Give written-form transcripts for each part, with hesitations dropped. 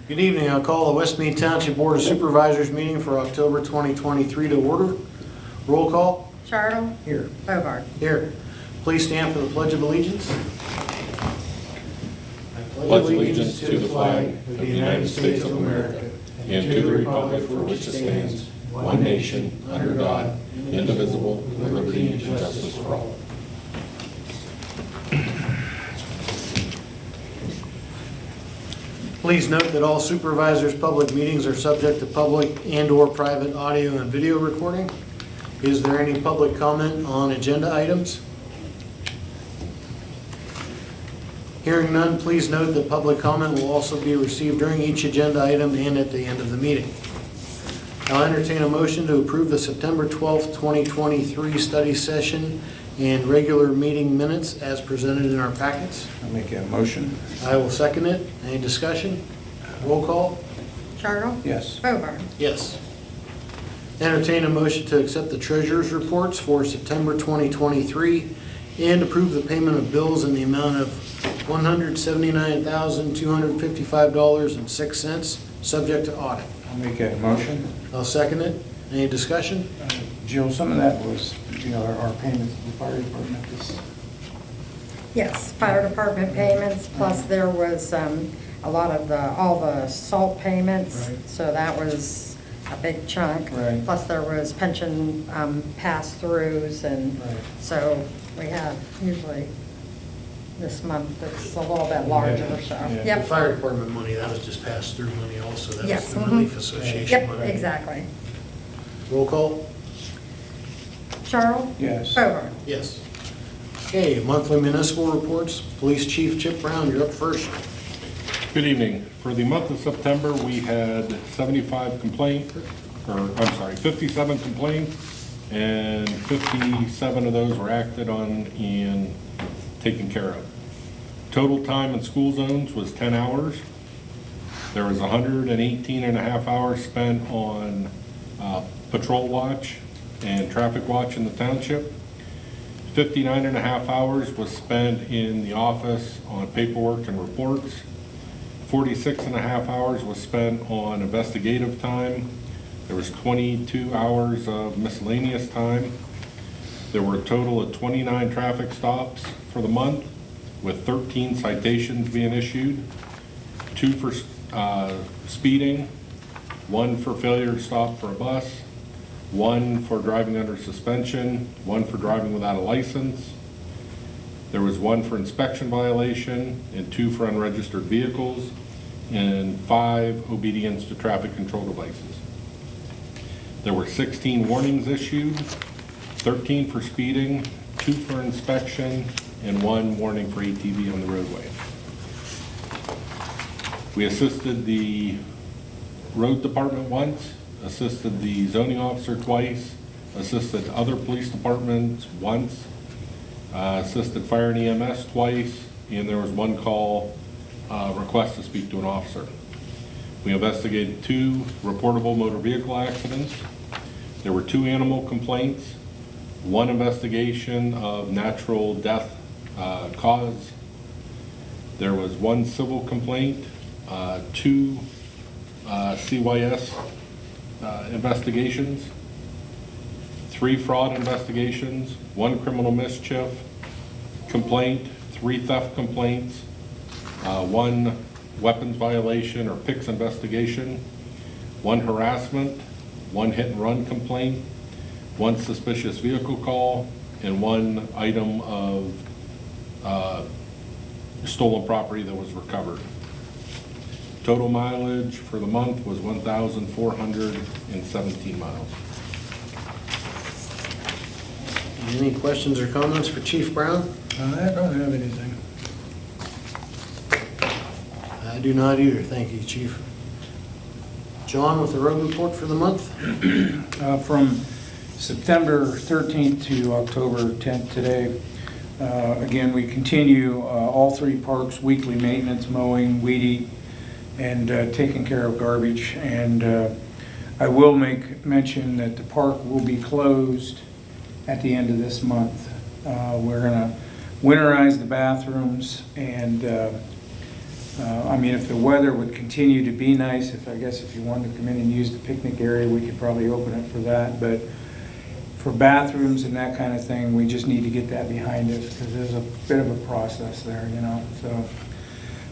Good evening. I'll call the West Mead Township Board of Supervisors meeting for October 2023 to order. Roll call. Chartle. Here. Hobart. Here. Please stand for the Pledge of Allegiance. I Pledge allegiance to the flag of the United States of America and to the republic for which it stands, one nation, under God, indivisible, with liberty and justice for all. Please note that all supervisors' public meetings are subject to public and/or private audio and video recording. Is there any public comment on agenda items? Hearing none, please note that public comment will also be received during each agenda item and at the end of the meeting. I'll entertain a motion to approve the September 12th, 2023 study session and regular meeting minutes as presented in our packets. I'll make a motion. I will second it. Any discussion? Roll call? Chartle. Yes. Hobart. Yes. Entertain a motion to accept the treasurer's reports for September 2023 and approve the payment of bills in the amount of $179,255.06, subject to audit. I'll make a motion. I'll second it. Any discussion? Jill, some of that was, our payments to the fire department this. Yes, fire department payments, plus there was a lot of all the salt payments. Right. So that was a big chunk. Right. Plus there was pension pass-throughs, and Right. so we have usually this month it's a little bit larger, so. Yeah. The Yep. fire department money, that was just passed through money also. That was Yes. the Relief Association Yep, money. exactly. Roll call? Charles. Yes. Hobart. Yes. Okay, monthly municipal reports. Police Chief Chip Brown, you're up first. Good evening. For the month of September, we had 57 complaints, and 57 of those were acted on and taken care of. Total time in school zones was 10 hours. There was 118 and a half hours spent on patrol watch and traffic watch in the township. 59 and a half hours was spent in the office on paperwork and reports. 46 and a half hours was spent on investigative time. There was 22 hours of miscellaneous time. There were a total of 29 traffic stops for the month, with 13 citations being issued, 2 for speeding, 1 for failure to stop for a bus, 1 for driving under suspension, 1 for driving without a license. There was 1 for inspection violation and 2 for unregistered vehicles, and 5 obedience to traffic control devices. There were 16 warnings issued, 13 for speeding, 2 for inspection, and 1 warning for ATV on the roadway. We assisted the road department once, assisted the zoning officer twice, assisted other police departments once, assisted fire and EMS twice, and there was 1 call request to speak to an officer. We investigated 2 reportable motor vehicle accidents. There were 2 animal complaints, 1 investigation of natural death cause. There was 1 civil complaint, 2 CYS investigations, 3 fraud investigations, 1 criminal mischief complaint, 3 theft complaints, 1 weapons violation or PICS investigation, 1 harassment, 1 hit and run complaint, 1 suspicious vehicle call, and 1 item of stolen property that was recovered. Total mileage for the month was 1,417 miles. Any questions or comments for Chief Brown? I don't have anything. I do not either. Thank you, Chief. John with the road report for the month. From September 13th to October 10th today, again, we continue all 3 parks' weekly maintenance, mowing, weed eat, and taking care of garbage. And I will make mention that the park will be closed at the end of this month. We're going to winterize the bathrooms and I mean, if the weather would continue to be nice, I guess if you wanted to come in and use the picnic area, we could probably open it for that. But for bathrooms and that kind of thing, we just need to get that behind us because there's a bit of a process there, you know, so.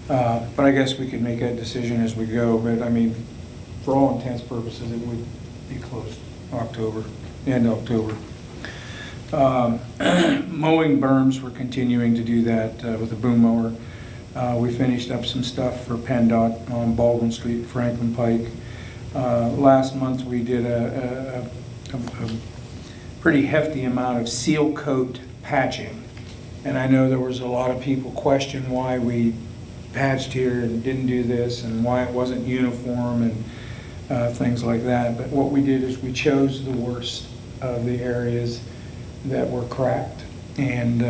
But I guess we could make that decision as we go. But I mean, for all intents and purposes, it would be closed end of October. Mowing berms, we're continuing to do that with a boom mower. We finished up some stuff for PennDOT on Baldwin Street, Franklin Pike. Last month, we did a pretty hefty amount of seal coat patching. And I know there was a lot of people question why we patched here and didn't do this and why it wasn't uniform and things like that. But what we did is we chose the worst of the areas that were cracked. And,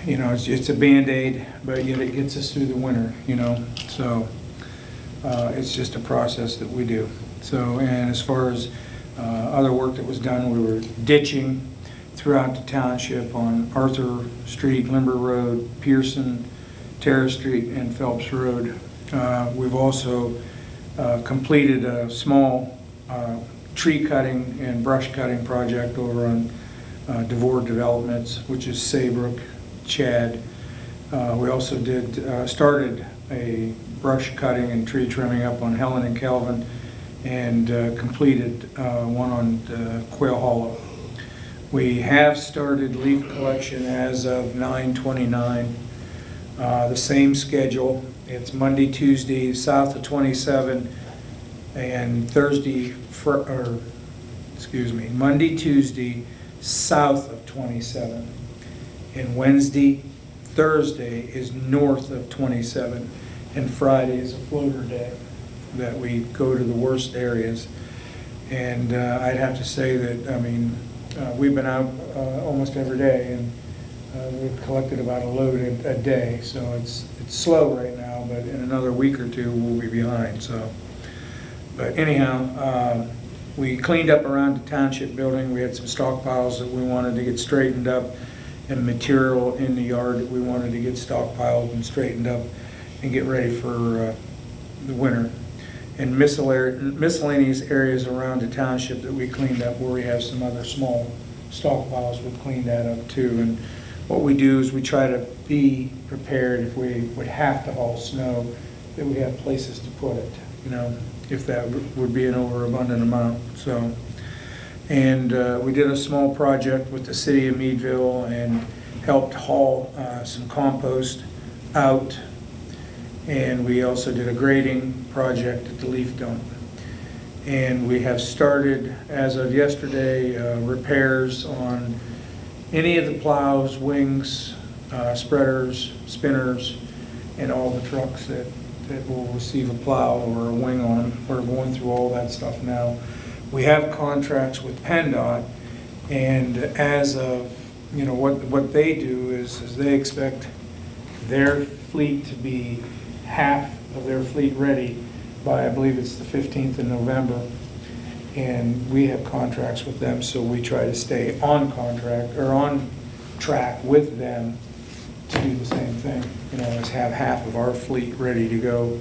you know, it's a Band-Aid, but yet it gets us through the winter, you know. So it's just a process that we do. So, and as far as other work that was done, we were ditching throughout the township on Arthur Street, Limber Road, Pearson, Terrace Street, and Phelps Road. We've also completed a small tree cutting and brush cutting project over on DeVore Developments, which is Saybrook, Chad. We also started a brush cutting and tree trimming up on Helen and Kelvin, and completed one on Quail Hollow. We have started leaf collection as of 9/29. The same schedule. It's Monday, Tuesday, south of 27, and Monday, Tuesday, south of 27, and Wednesday, Thursday is north of 27, and Friday is a floater day that we go to the worst areas. And I'd have to say that, I mean, we've been out almost every day, and we've collected about a load a day, so it's slow right now, but in another week or two, we'll be behind, so. But anyhow, we cleaned up around the township building. We had some stockpiles that we wanted to get straightened up, and material in the yard that we wanted to get stockpiled and straightened up and get ready for the winter. And miscellaneous areas around the township that we cleaned up, where we have some other small stockpiles, we've cleaned that up too. And what we do is we try to be prepared if we would have to haul snow, that we have places to put it, you know, if that would be an overabundant amount. So, and we did a small project with the city of Meadville and helped haul some compost out. And we also did a grading project at the leaf dump. And we have started, as of yesterday, repairs on any of the plows, wings, spreaders, spinners, and all the trucks that will receive a plow or a wing on them. We're going through all that stuff now. We have contracts with PennDOT, and as of, you know, what they do is they expect their fleet to be half of their fleet ready by, I believe it's the 15th of November. And we have contracts with them, so we try to stay on contract or on track with them to do the same thing, you know, as have half of our fleet ready to go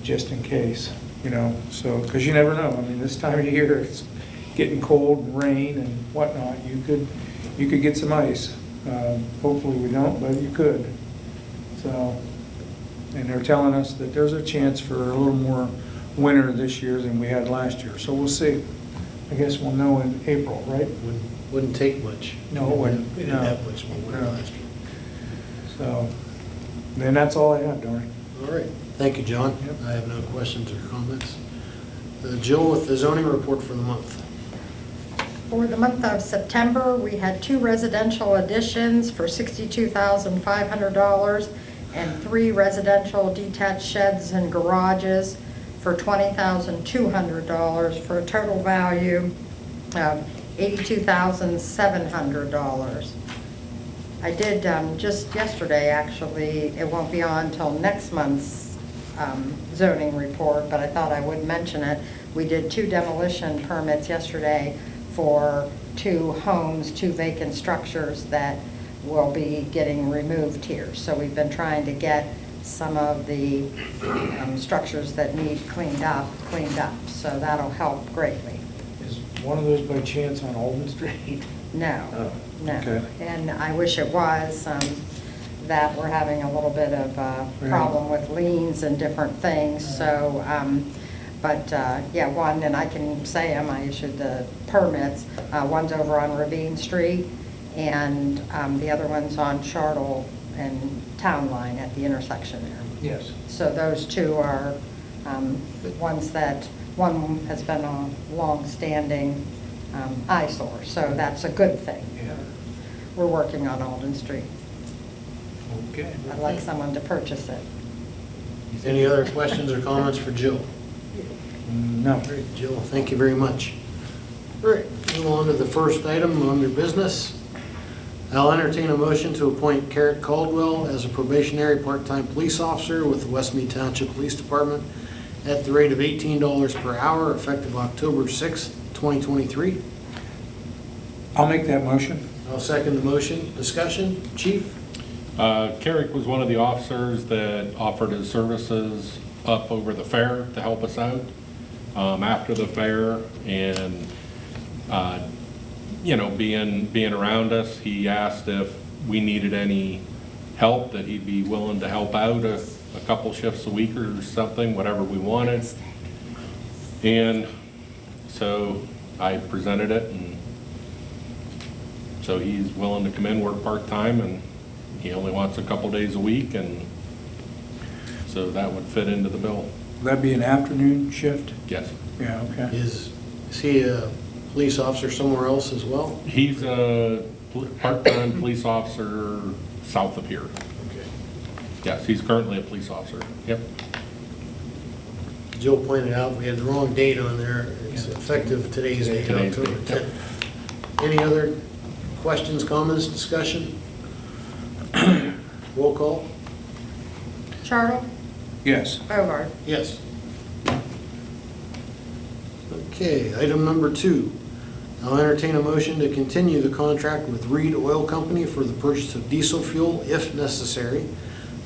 just in case, you know. So, because you never know. I mean, this time of year it's getting cold and rain and whatnot. You could get some ice. Hopefully we don't, but you could. So, and they're telling us that there's a chance for a little more winter this year than we had last year. So we'll see. I guess we'll know in April, right? Wouldn't take much. No, it wouldn't. We didn't have much more winter No. last year. So, and that's all I have, Donnie. All right. Thank you, John. Yep. I have no questions or comments. Jill, with the zoning report for the month. For the month of September, we had 2 residential additions for $62,500 and 3 residential detached sheds and garages for $20,200 for a total value of $82,700. I did just yesterday, actually, it won't be on until next month's zoning report, but I thought I would mention it. We did 2 demolition permits yesterday for 2 homes, 2 vacant structures that will be getting removed here. So we've been trying to get some of the structures that need cleaned up. So that'll help greatly. Is one of those by chance on Alden Street? No, Oh, no. okay. And I wish it was, that we're having a little bit of a Right. problem with liens and different things, so, yeah, one, and I can say them, I issued the permits. One's over on Ravine Street, and the other one's on Chartle and Town Line at the intersection there. Yes. So those two are ones that, one has been a long-standing eyesore, so that's a good thing. Yeah. We're working on Alden Street. Okay. I'd like someone to purchase it. Any other questions or comments for Jill? No. All right, Jill, thank you very much. All right, move on to the first item under business. I'll entertain a motion to appoint Carrot Caldwell as a probationary part-time police officer with the West Mead Township Police Department at the rate of $18 per hour, effective October 6th, 2023. I'll make that motion. I'll second the motion. Discussion, Chief? Carrick was one of the officers that offered his services up over the fair to help us out after the fair, and being around us, he asked if we needed any help, that he'd be willing to help out a couple shifts a week or something, whatever we wanted. And so I presented it, and so he's willing to come in, work part-time, and he only wants a couple days a week, and so that would fit into the bill. Will that be an afternoon shift? Yes. Yeah, okay. Is he a police officer somewhere else as well? He's a part-time police officer south of here. Okay. Yes, he's currently a police officer. Yep. Jill pointed out we had the wrong date on there. It's effective today's date, Today's October date, yep. 10th. Any other questions, comments, discussion? Roll call? Chartle? Yes. Bovard? Yes. Okay, item number 2. I'll entertain a motion to continue the contract with Reed Oil Company for the purchase of diesel fuel, if necessary,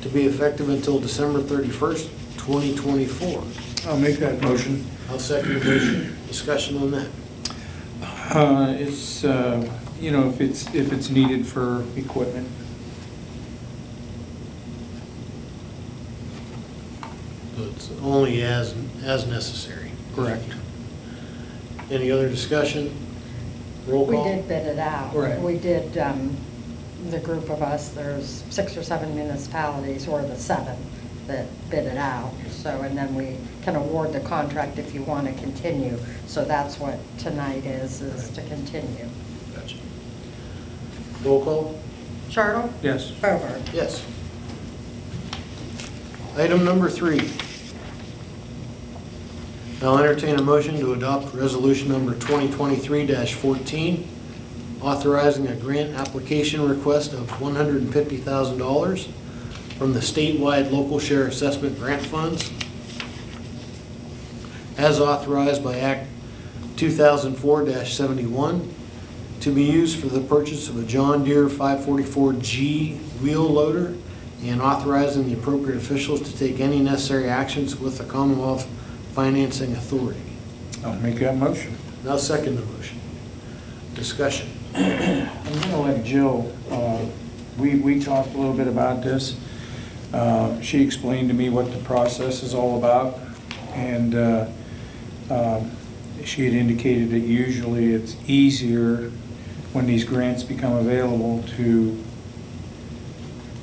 to be effective until December 31st, 2024. I'll make that motion. I'll second the motion. Discussion on that. It's, if it's needed for equipment. So it's only as necessary. Correct. Any other discussion? Roll We call? did bid it out. Right. We did, the group of us, there's 6 or 7 municipalities, or the 7 that bid it out. So, and then we can award the contract if you want to continue. So that's what tonight is to continue. Gotcha. Roll call? Chartle? Yes. Bovard? Yes. Item number 3. I'll entertain a motion to adopt resolution number 2023-14, authorizing a grant application request of $150,000 from the statewide local share assessment grant funds, as authorized by Act 2004-71, to be used for the purchase of a John Deere 544G wheel loader, and authorizing the appropriate officials to take any necessary actions with the Commonwealth Financing Authority. I'll make that motion. Now second the motion. Discussion. I'm gonna let Jill, we talked a little bit about this. She explained to me what the process is all about, and she had indicated that usually it's easier when these grants become available to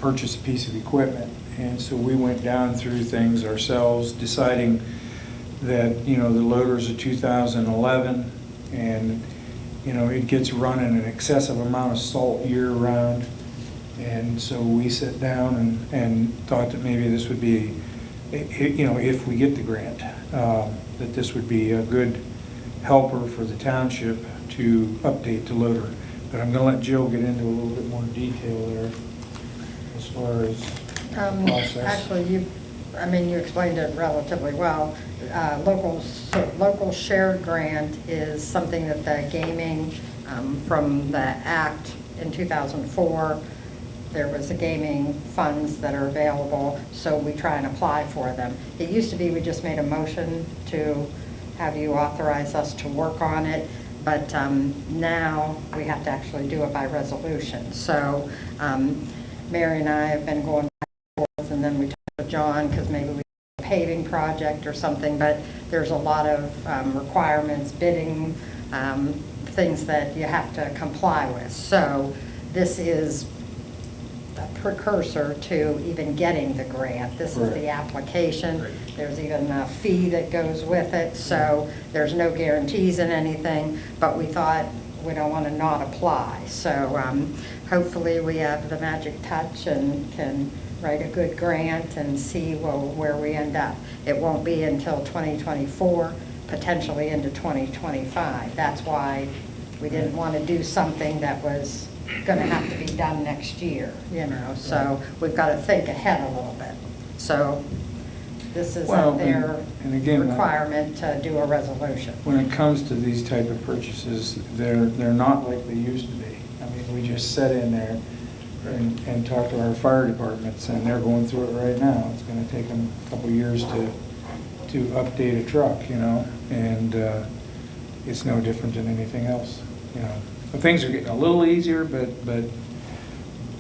purchase a piece of equipment. And so we went down through things ourselves, deciding that, the loader's a 2011, and, it gets run in an excessive amount of salt year-round. And so we sat down and thought that maybe this would be, if we get the grant, that this would be a good helper for the township to update the loader. But I'm gonna let Jill get into a little bit more detail there as far as process. Actually, you explained it relatively well. Local shared grant is something that the gaming, from the Act in 2004, there was a gaming funds that are available, so we try and apply for them. It used to be we just made a motion to have you authorize us to work on it, but now we have to actually do it by resolution. So Mary and I have been going back and forth, and then we talked with John, because maybe we do a paving project or something, but there's a lot of requirements, bidding, things that you have to comply with. So this is a precursor to even getting the grant. This is the application. There's even a fee that goes with it, so there's no guarantees in anything, but we thought we don't want to not apply. So hopefully we have the magic touch and can write a good grant and see where we end up. It won't be until 2024, potentially into 2025. That's why we didn't want to do something that was going to have to be done next year, you know, so we've got to think ahead a little bit. So this is their and again, requirement to do a resolution. When it comes to these type of purchases, they're not like they used to be. I mean, we just sat in there and talked to our fire departments, and they're going through it right now. It's going to take them a couple years to update a truck, you know, and it's no different than anything else, you know. But things are getting a little easier, but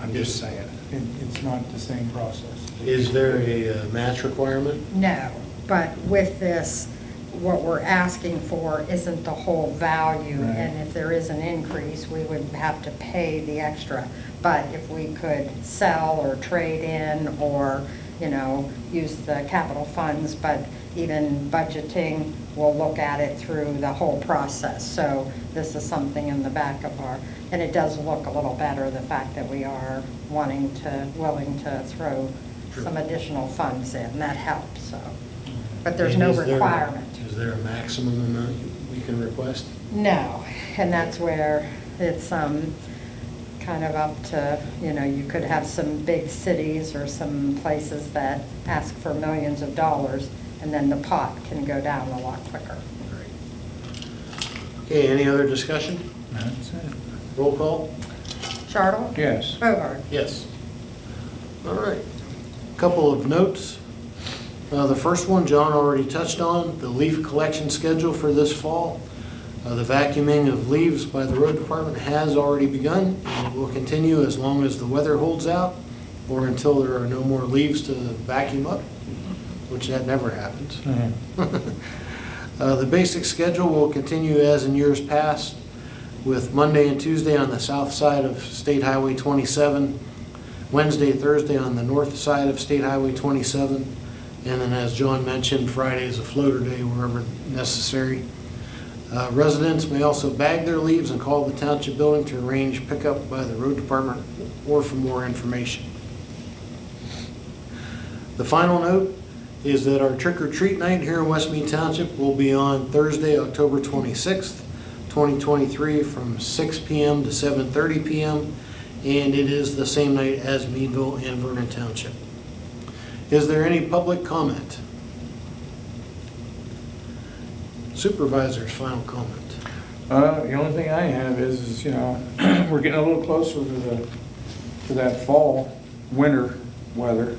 I'm just saying, it's not the same process. Is there a match requirement? No, but with this, what we're asking for isn't the whole value, Right. and if there is an increase, we would have to pay the extra. But if we could sell or trade in or, you know, use the capital funds, but even budgeting, we'll look at it through the whole process. So this is something in the back of our, and it does look a little better, the fact that we are willing to throw some additional funds in. That helps, so. But there's no requirement. Is there a maximum amount we can request? No, and that's where it's kind of up to, you know, you could have some big cities or some places that ask for millions of dollars, and then the pot can go down a lot quicker. Okay, any other discussion? That's it. Roll call? Chartle? Yes. Bogart? Yes. All right. Couple of notes. The first one, John already touched on, the leaf collection schedule for this fall. The vacuuming of leaves by the road department has already begun, and it will continue as long as the weather holds out or until there are no more leaves to vacuum up, which that never happens. The basic schedule will continue as in years past, with Monday and Tuesday on the south side of State Highway 27, Wednesday, Thursday on the north side of State Highway 27, and then as John mentioned, Friday is a floater day wherever necessary. Residents may also bag their leaves and call the township building to arrange pickup by the road department or for more information. The final note is that our trick-or-treat night here in West Mead Township will be on Thursday, October 26th, 2023 from 6 p.m. to 7:30 p.m. and it is the same night as Meadville and Vernon Township. Is there any public comment? Supervisors, final comment. The only thing I have is, you know, we're getting a little closer to that fall, winter weather.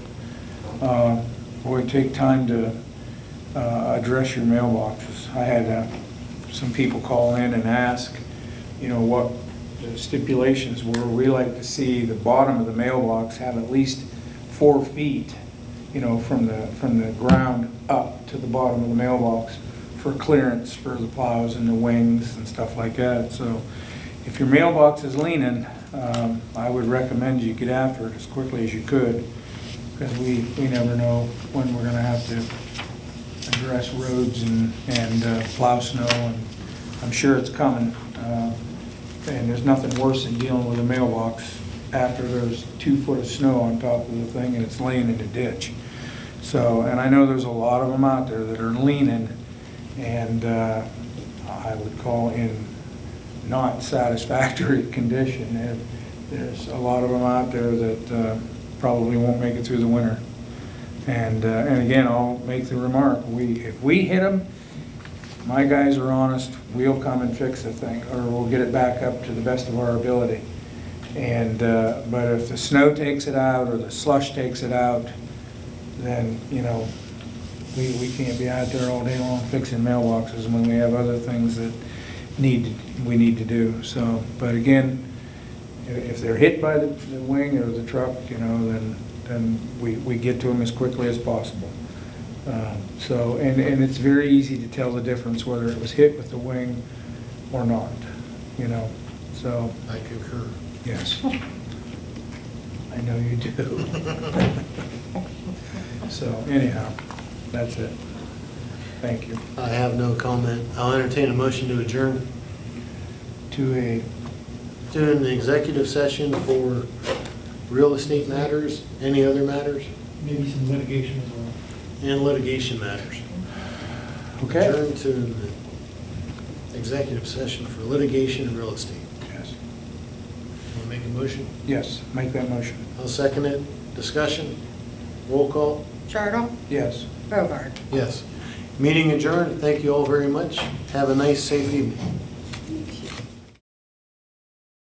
Boy, take time to address your mailboxes. I had some people call in and ask, you know, what the stipulations were. We like to see the bottom of the mailbox have at least 4 feet, you know, from the ground up to the bottom of the mailbox for clearance for the plows and the wings and stuff like that. So if your mailbox is leaning, I would recommend you get after it as quickly as you could, because we never know when we're going to have to address roads and plow snow, and I'm sure it's coming. And there's nothing worse than dealing with a mailbox after there's 2 foot of snow on top of the thing and it's laying in a ditch. So, and I know there's a lot of them out there that are leaning, and I would call in not satisfactory condition. There's a lot of them out there that probably won't make it through the winter. And again, I'll make the remark, if we hit them, my guys are honest, we'll come and fix the thing, or we'll get it back up to the best of our ability. And, but if the snow takes it out or the slush takes it out, then, you know, we can't be out there all day long fixing mailboxes when we have other things that we need to do. So, but again, if they're hit by the wing or the truck, you know, then we get to them as quickly as possible. So, and it's very easy to tell the difference whether it was hit with the wing or not, you know, so. I concur. Yes. I know you do. So anyhow, that's it. Thank you. I have no comment. I'll entertain a motion to adjourn To a, to an executive session for real estate matters, any other matters, Maybe some litigation as well. and litigation matters. okay? Adjourn to an executive session for litigation and real estate. Yes. Want to make a motion? Yes, make that motion. I'll second it. Discussion? Roll call? Chartle? Yes. Bovard? Yes. Meeting adjourned. Thank you all very much. Have a nice, safe evening.